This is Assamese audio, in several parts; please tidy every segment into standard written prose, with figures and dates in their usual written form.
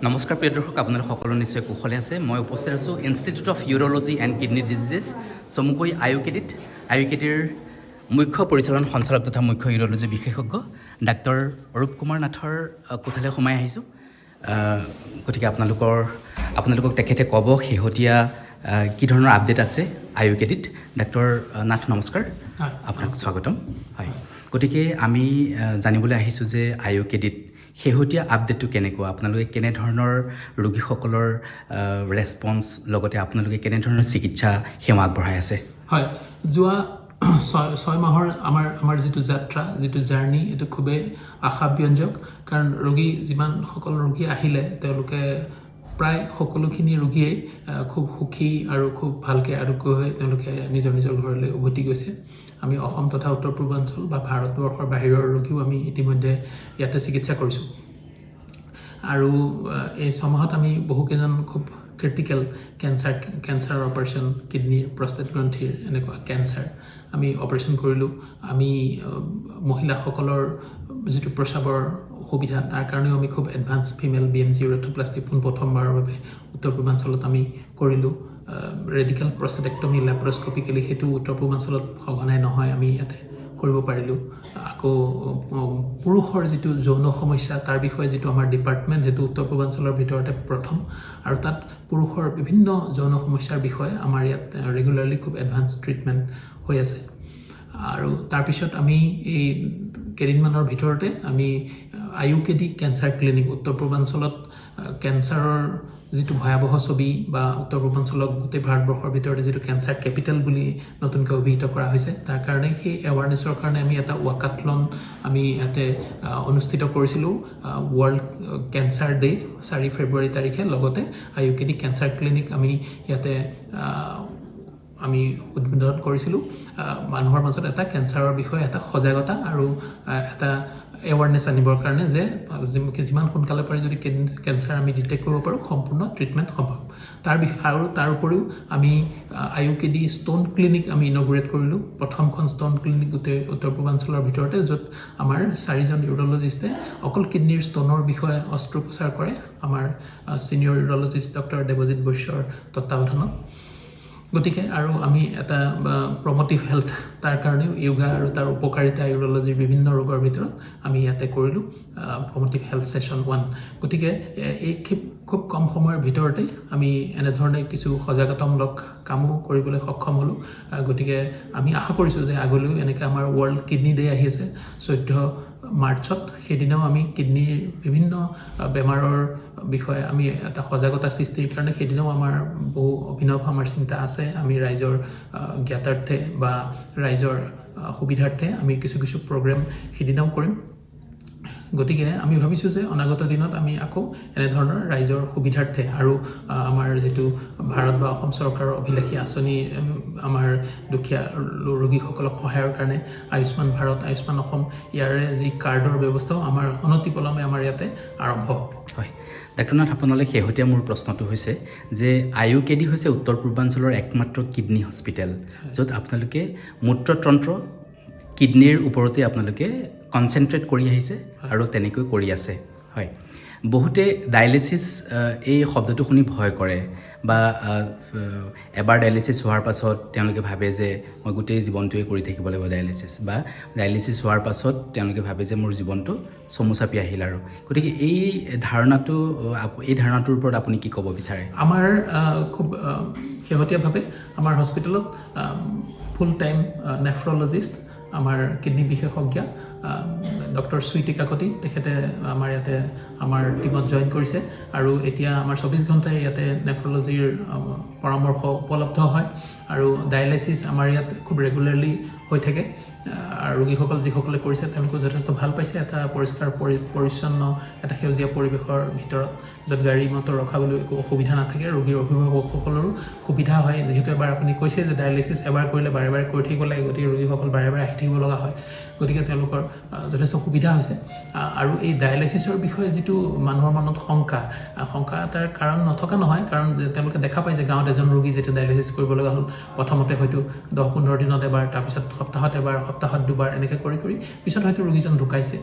নমস্কাৰ প্ৰিয় দৰ্শক, আপোনালোক সকলো নিশ্চয় কুশলে আছে। মই উপস্থিত আছোঁ institute of urology and kidney diseases, চমুকৈ আইউকেডিৰ মুখ্য পৰিচালন সঞ্চালক তথা মুখ্য ইউৰলজি বিশেষজ্ঞ ডাক্তৰ অৰূপ কুমাৰ নাথৰ কোঠালৈ সোমাই আহিছোঁ। গতিকে আপোনালোকক তেখেতে ক'ব শেহতীয়া কি ধৰণৰ আপডেট আছে আইউকেডিত। ডাক্তৰ নাথ নমস্কাৰ, আপোনাক স্বাগতম। হয়, গতিকে আমি জানিবলৈ আহিছোঁ যে আইউকেডিত শেহতীয়া আপডেটটো কেনেকুৱা, আপোনালোকে কেনেধৰণৰ ৰোগীসকলৰ ৰেছপন্স, লগতে আপোনালোকে কেনেধৰণৰ চিকিৎসা সেৱা আগবঢ়াই আছে? হয়, যোৱা ছয় মাহৰ আমাৰ যিটো যাত্ৰা, যিটো জাৰ্ণি, এইটো খুবেই আশাব্যঞ্জক। কাৰণ যিমানসকল ৰোগী আহিলে তেওঁলোকে প্ৰায় সকলোখিনি ৰোগীয়েই খুব সুখী আৰু খুব ভালকৈ আৰোগ্য হৈ তেওঁলোকে নিজৰ ঘৰলৈ উভতি গৈছে। আমি অসম তথা উত্তৰ পূৰ্বাঞ্চল বা ভাৰতবৰ্ষৰ বাহিৰৰ ৰোগীও আমি ইতিমধ্যে ইয়াতে চিকিৎসা কৰিছোঁ। আৰু এই ছমাহত আমি বহুকেইজন খুব ক্ৰিটিকেল কেঞ্চাৰ অপাৰেশ্যন, কিডনীৰ, প্ৰষ্টেট গ্ৰন্থিৰ এনেকুৱা কেঞ্চাৰ আমি অপাৰেশ্যন কৰিলোঁ। আমি মহিলাসকলৰ যিটো প্ৰস্ৰাৱৰ অসুবিধা, তাৰ কাৰণেও আমি খুব এডভান্স ফিমেল BMC ইউৰেথ্ৰোপ্লাষ্টি পোনপ্ৰথমবাৰৰ বাবে উত্তৰ পূৰ্বাঞ্চলত আমি কৰিলোঁ। ৰেডিকেল প্ৰষ্টেটেক্টমি লেপাৰস্কপিকেলি সেইটো উত্তৰ পূৰ্বাঞ্চলত সঘনাই নহয়, আমি ইয়াতে কৰিব পাৰিলোঁ। আকৌ পুৰুষৰ যিটো যৌন সমস্যা, তাৰ বিষয়ে যিটো আমাৰ ডিপাৰ্টমেণ্ট, সেইটো উত্তৰ পূৰ্বাঞ্চলৰ ভিতৰতে প্ৰথম। আৰু তাত পুৰুষৰ বিভিন্ন যৌন সমস্যাৰ বিষয়ে আমাৰ ইয়াত ৰেগুলাৰলি খুব এডভান্স ট্ৰিটমেণ্ট হৈ আছে। আৰু তাৰপিছত আমি এই কেইদিনমানৰ ভিতৰতে আমি আইউকেডি কেঞ্চাৰ ক্লিনিক, উত্তৰ পূৰ্বাঞ্চলত কেঞ্চাৰৰ যিটো ভয়াৱহ ছবি, বা উত্তৰ পূৰ্বাঞ্চলক গোটেই ভাৰতবৰ্ষৰ ভিতৰতে যিটো কেঞ্চাৰ কেপিটেল বুলি নতুনকৈ অভিহিত কৰা হৈছে, তাৰ কাৰণে সেই এৱাৰনেছৰ কাৰণে আমি এটা ৱাকাথলন আমি ইয়াতে অনুষ্ঠিত কৰিছিলোঁ, ৱৰ্ল্ড কেঞ্চাৰ ডে 4 ফেব্ৰুৱাৰী তাৰিখে। লগতে আইউকেডি কেঞ্চাৰ ক্লিনিক আমি ইয়াতে উদ্বোধন কৰিছিলোঁ। মানুহৰ মাজত এটা কেঞ্চাৰৰ বিষয়ে এটা সজাগতা আৰু এটা এৱাৰনেছ আনিবৰ কাৰণে, যে যিমান সোনকালে পাৰি যদি কেঞ্চাৰ আমি ডিটেক্ট কৰিব পাৰোঁ, সম্পূৰ্ণ ট্ৰিটমেণ্ট সম্ভৱ। তাৰ উপৰিও আমি আইউকেডি ষ্টোন ক্লিনিক আমি ইনগ্ৰেট কৰিলোঁ, প্ৰথমখন ষ্টোন ক্লিনিক গোটেই উত্তৰ পূৰ্বাঞ্চলৰ ভিতৰতে, য'ত আমাৰ 4জন ইউৰলজিষ্টে অকল কিডনীৰ ষ্টোনৰ বিষয়ে অস্ত্ৰোপচাৰ কৰে, আমাৰ ছিনিয়ৰ ইউৰলজিষ্ট ডক্টৰ দেৱজিৎ বৈশ্যৰ তত্ত্বাৱধানত। গতিকে আৰু আমি এটা প্ৰম'টিভ হেল্থ, তাৰ কাৰণেও য়োগা আৰু তাৰ উপকাৰিতা ইউৰলজিৰ বিভিন্ন ৰোগৰ ভিতৰত আমি ইয়াতে কৰিলোঁ প্ৰম'টিভ হেল্থ ছেশ্যন 1। গতিকে এই খুব কম সময়ৰ ভিতৰতে আমি এনেধৰণে কিছু সজাগতামূলক কামো কৰিবলৈ সক্ষম হ'লোঁ। গতিকে আমি আশা কৰিছোঁ যে আগলৈও এনেকৈ আমাৰ ৱৰ্ল্ড কিডনী ডে আহি আছে 14 মাৰ্চত, সেইদিনাও আমি কিডনীৰ বিভিন্ন বেমাৰৰ বিষয়ে আমি এটা সজাগতা সৃষ্টিৰ কাৰণে সেইদিনাও আমাৰ বহু অভিনৱ আমাৰ চিন্তা আছে। আমি ৰাইজৰ জ্ঞাতাৰ্থে বা ৰাইজৰ সুবিধাৰ্থে আমি কিছু প্ৰগ্ৰেম সেইদিনাও কৰিম। গতিকে আমি ভাবিছোঁ যে অনাগত দিনত আমি আকৌ এনেধৰণৰ ৰাইজৰ সুবিধাৰ্থে আৰু আমাৰ যিটো ভাৰত বা অসম চৰকাৰৰ অভিলাষী আঁচনি, আমাৰ দুখীয়া ৰোগীসকলক সহায়ৰ কাৰণে আয়ুষ্মান ভাৰত, আয়ুষ্মান অসম, ইয়াৰে যি কাৰ্ডৰ ব্যৱস্থাও আমাৰ অনতিপলমে আমাৰ ইয়াতে আৰম্ভ হ'ব। হয়, ডাক্তৰ নাথ, আপোনালৈ শেহতীয়া মোৰ প্ৰশ্নটো হৈছে যে আইউকেডি হৈছে উত্তৰ পূৰ্বাঞ্চলৰ একমাত্ৰ কিডনী হস্পিটেল, য'ত আপোনালোকে মূত্ৰতন্ত্ৰ, কিডনীৰ ওপৰতে আপোনালোকে কনচেনট্ৰেট কৰি আহিছে আৰু তেনেকৈ কৰি আছে। হয়, বহুতে ডায়েলিচিছ এই শব্দটো শুনি ভয় কৰে, বা এবাৰ ডায়েলিচিছ হোৱাৰ পাছত তেওঁলোকে ভাবে যে মই গোটেই জীৱনটোৱে কৰি থাকিব লাগিব ডায়েলিচিছ, বা ডায়েলিচিছ হোৱাৰ পাছত তেওঁলোকে ভাবে যে মোৰ জীৱনটো চমু চাপি আহিল আৰু। গতিকে এই ধাৰণাটোৰ ওপৰত আপুনি কি ক'ব বিচাৰে? আমাৰ খুব শেহতীয়াভাৱে আমাৰ হস্পিটেলত ফুল টাইম নেফ্ৰলজিষ্ট, আমাৰ কিডনী বিশেষজ্ঞ ডক্টৰ সুইটি কাকতি, তেখেতে আমাৰ ইয়াতে আমাৰ টীমত জইন কৰিছে। আৰু এতিয়া আমাৰ 24 ঘণ্টাই ইয়াতে নেফ্ৰলজিৰ পৰামৰ্শ উপলব্ধ হয়, আৰু ডায়েলাইচিছ আমাৰ ইয়াত খুব ৰেগুলাৰলি হৈ থাকে। আৰু ৰোগীসকল যিসকলে কৰিছে তেওঁলোকে যথেষ্ট ভাল পাইছে। এটা পৰিষ্কাৰ পৰিচ্ছন্ন এটা সেউজীয়া পৰিৱেশৰ ভিতৰত, য'ত গাড়ী মটৰ ৰখাবলৈ একো অসুবিধা নাথাকে, ৰোগীৰ অভিভাৱকসকলৰো সুবিধা হয়। যিহেতু এবাৰ আপুনি কৈছে যে ডায়েলাইচিছ এবাৰ কৰিলে বাৰে বাৰে কৰি থাকিব লাগে, গতিকে ৰোগীসকল বাৰে বাৰে আহি থাকিব লগা হয়। গতিকে তেওঁলোকৰ যথেষ্ট সুবিধা হৈছে আৰু এই ডায়ালাইচিছৰ বিষয়ে যিটো মানুহৰ মনত শংকা এটাৰ কাৰণ নথকা নহয় কাৰণ যে তেওঁলোকে দেখা পায় যে গাঁৱত এজন ৰোগী যেতিয়া ডায়ালাইচিছ কৰিব লগা হ'ল প্ৰথমতে হয়তো 10-15 দিনত এবাৰ তাৰপিছত সপ্তাহত এবাৰ সপ্তাহত দুবাৰ এনেকৈ কৰি পিছত হয়তো ৰোগীজন ঢুকাইছে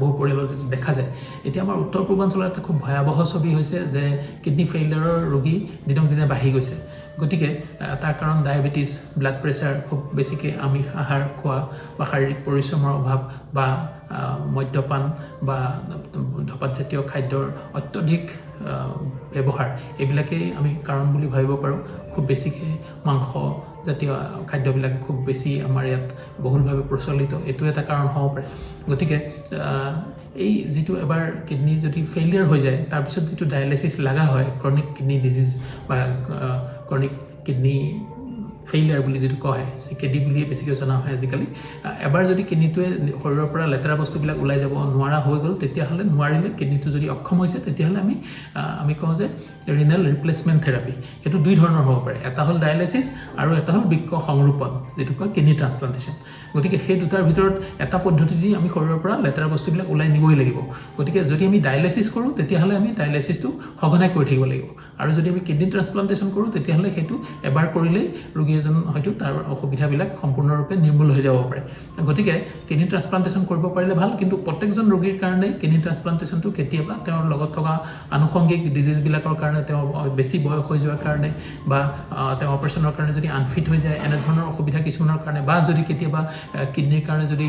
বহু পৰিয়ালত দেখা যায় এতিয়া আমাৰ উত্তৰ পূৰ্বাঞ্চলৰ এটা খুব ভয়াৱহ ছবি হৈছে যে কিডনি ফেইলিয়াৰৰ ৰোগী দিনক দিনে বাঢ়ি গৈছে গতিকে তাৰ কাৰণ ডায়েবেটিছ ব্লাড প্ৰেছাৰ খুব বেছিকৈ আমিষ আহাৰ খোৱা বা শাৰীৰিক পৰিশ্ৰমৰ অভাৱ বা মদ্যপান বা ধপাতজাতীয় খাদ্যৰ অত্যধিক ব্যৱহাৰ এইবিলাকেই আমি কাৰণ বুলি ভাবিব পাৰোঁ খুব বেছিকৈ মাংস জাতীয় খাদ্যবিলাক খুব বেছি আমাৰ ইয়াত বহুলভাৱে প্ৰচলিত এইটো এটা কাৰণ হ'ব পাৰে গতিকে এই যিটো এবাৰ কিডনি যদি ফেইলিয়াৰ হৈ যায় তাৰপিছত যিটো ডায়ালাইচিছ লগা হয় ক্ৰনিক কিডনি ডিজিজ বা ক্ৰনিক কিডনি ফেইলিয়াৰ বুলি যিটো কয় CKD বুলিয়ে বেছিকৈ জনা হয় আজিকালি এবাৰ যদি কিডনিটোৱে শৰীৰৰ পৰা লেতেৰা বস্তুবিলাক ওলাই যাব নোৱাৰা হৈ গ'ল তেতিয়াহ'লে নোৱাৰিলে কিডনিটো যদি অক্ষম হৈছে তেতিয়াহ'লে আমি কওঁ যে ৰিনেল ৰিপ্লেচমেণ্ট থেৰাপি সেইটো দুই ধৰণৰ হ'ব পাৰে এটা হ'ল ডায়ালাইচিছ আৰু এটা হ'ল বৃক্ক সংৰোপণ যিটো কয় কিডনি ট্ৰান্সপ্লান্টেশ্যন গতিকে সেই দুটাৰ ভিতৰত এটা পদ্ধতি দি আমি শৰীৰৰ পৰা লেতেৰা বস্তুবিলাক ওলাই নিবই লাগিব গতিকে যদি আমি ডায়ালাইচিছ কৰোঁ তেতিয়াহ'লে আমি ডায়ালাইচিছটো সঘনাই কৰি থাকিব লাগিব আৰু যদি আমি কিডনি ট্ৰান্সপ্লান্টেশ্যন কৰোঁ তেতিয়াহ'লে সেইটো এবাৰ কৰিলেই ৰোগী এজন হয়তো তাৰ অসুবিধাবিলাক সম্পূৰ্ণৰূপে নিৰ্মূল হৈ যাব পাৰে গতিকে কিডনি ট্ৰান্সপ্লান্টেশ্যন কৰিব পাৰিলে ভাল কিন্তু প্ৰত্যেকজন ৰোগীৰ কাৰণে কিডনি ট্ৰান্সপ্লান্টেশ্যনটো কেতিয়াবা তেওঁৰ লগত থকা আনুষংগিক ডিজিজবিলাকৰ কাৰণে তেওঁ বেছি বয়স হৈ যোৱাৰ কাৰণে বা তেওঁ অপাৰেশ্যনৰ কাৰণে যদি আনফিট হৈ যায় এনেধৰণৰ অসুবিধা কিছুমানৰ কাৰণে বা যদি কেতিয়াবা কিডনিৰ কাৰণে যদি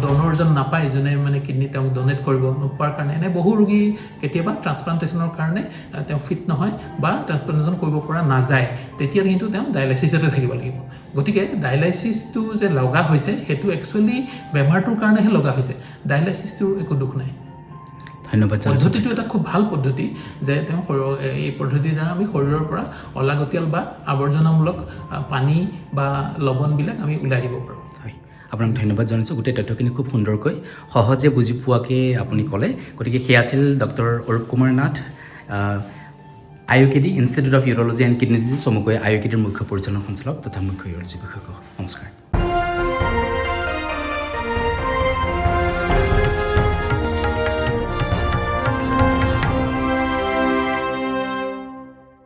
ডনৰজন নাপায় যোনে মানে কিডনি তেওঁক ডনেট কৰিব নোপোৱাৰ কাৰণে এনে বহু ৰোগী কেতিয়াবা ট্ৰান্সপ্লান্টেশ্যনৰ কাৰণে তেওঁ ফিট নহয় বা ট্ৰান্সপ্লান্টেশ্যন কৰিব পৰা নাযায় তেতিয়া কিন্তু তেওঁ ডায়ালাইচিছতে থাকিব লাগিব গতিকে ডায়ালাইচিছটো যে লগা হৈছে সেইটো একচুৱেলি বেমাৰটোৰ কাৰণেহে লগা হৈছে ডায়ালাইচিছটোৰ একো দুখ নাই ধন্যবাদ পদ্ধতিটো এটা খুব ভাল পদ্ধতি যে তেওঁ এই পদ্ধতিৰ দ্বাৰা আমি শৰীৰৰ পৰা অলাগতিয়াল বা আৱৰ্জনামূলক পানী বা লৱণবিলাক আমি ওলাই দিব পাৰোঁ হয় আপোনাক ধন্যবাদ জনাইছোঁ গোটেই তথ্যখিনি খুব সুন্দৰকৈ সহজে বুজি পোৱাকৈ আপুনি ক'লে গতিকে সেয়া আছিল doctor Arup Kumar Nath IUKD institute of urology and kidney disease চমুকৈ IUKDৰ মুখ্য পৰিচালন সঞ্চালক তথা মুখ্য ইউৰলজি বিশেষজ্ঞ নমস্কাৰ